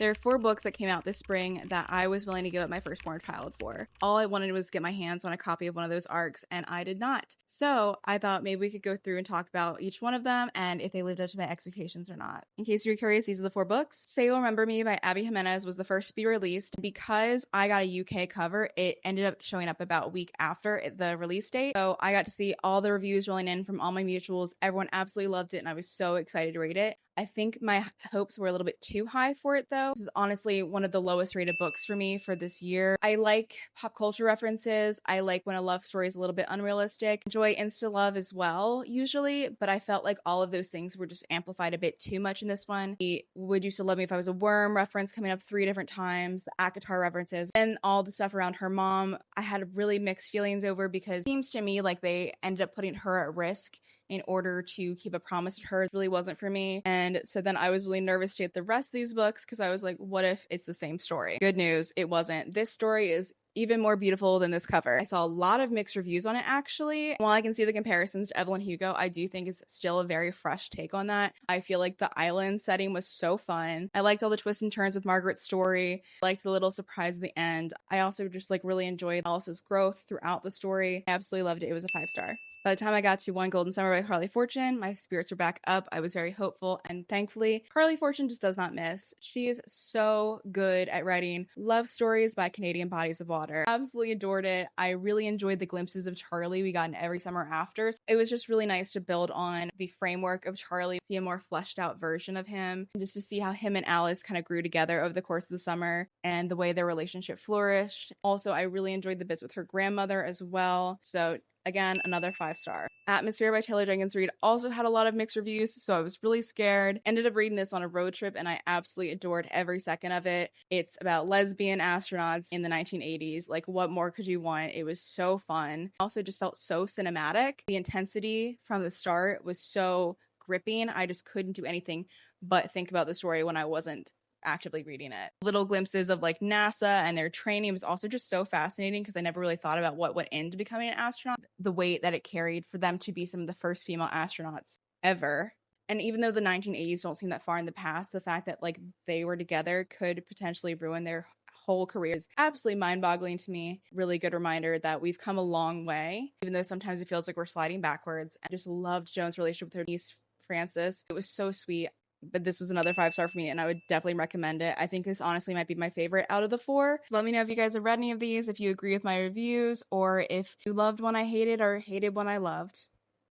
There are 4 books that came out this spring that I was willing to give up my firstborn child for. All I wanted was to get my hands on a copy of one of those arcs, and I did not. So I thought maybe we could go through and talk about each one of them and if they lived up to my expectations or not. In case you're curious, these are the 4 books. Say You'll Remember Me by Abby Jimenez was the first to be released. Because I got a UK cover, it ended up showing up about a week after the release date. So I got to see all the reviews rolling in from all my mutuals. Everyone absolutely loved it, and I was so excited to read it. I think my hopes were a little bit too high for it, though. This is honestly one of the lowest rated books for me for this year. I like pop culture references. I like when a love story is a little bit unrealistic. Enjoy insta love as well, usually, but I felt like all of those things were just amplified a bit too much in this one. The Would You Still Love Me If I Was a Worm reference coming up 3 different times, the ACOTAR references, and all the stuff around her mom, I had really mixed feelings over because it seems to me like they ended up putting her at risk in order to keep a promise to her. It really wasn't for me. And so then I was really nervous to get the rest of these books because I was like, what if it's the same story? Good news, it wasn't. This story is even more beautiful than this cover. I saw a lot of mixed reviews on it, actually. While I can see the comparisons to Evelyn Hugo, I do think it's still a very fresh take on that. I feel like the island setting was so fun. I liked all the twists and turns with Margaret's story. I liked the little surprise at the end. I also just really enjoyed Alice's growth throughout the story. I absolutely loved it. It was a 5-star. By the time I got to One Golden Summer by Carly Fortune, my spirits were back up. I was very hopeful, and thankfully, Carly Fortune just does not miss. She is so good at writing love stories by Canadian bodies of water. Absolutely adored it. I really enjoyed the glimpses of Charlie we got in every summer after. It was just really nice to build on the framework of Charlie, see a more fleshed out version of him, and just to see how him and Alice kind of grew together over the course of the summer and the way their relationship flourished. Also, I really enjoyed the bits with her grandmother as well. So again, another 5-star. Atmosphere by Taylor Jenkins Reid also had a lot of mixed reviews, so I was really scared. Ended up reading this on a road trip, and I absolutely adored every second of it. It's about lesbian astronauts in the 1980s. Like, what more could you want? It was so fun. Also just felt so cinematic. The intensity from the start was so gripping. I just couldn't do anything but think about the story when I wasn't actively reading it. Little glimpses of NASA and their training was also just so fascinating because I never really thought about what went into becoming an astronaut, the weight that it carried for them to be some of the first female astronauts ever. And even though the 1980s don't seem that far in the past, the fact that they were together could potentially ruin their whole career is absolutely mind-boggling to me. Really good reminder that we've come a long way, even though sometimes it feels like we're sliding backwards. I just loved Joan's relationship with her niece Frances. It was so sweet. But this was another 5-star for me, and I would definitely recommend it. I think this honestly might be my favorite out of the 4. Let me know if you guys have read any of these, if you agree with my reviews, or if you loved one I hated or hated one I loved.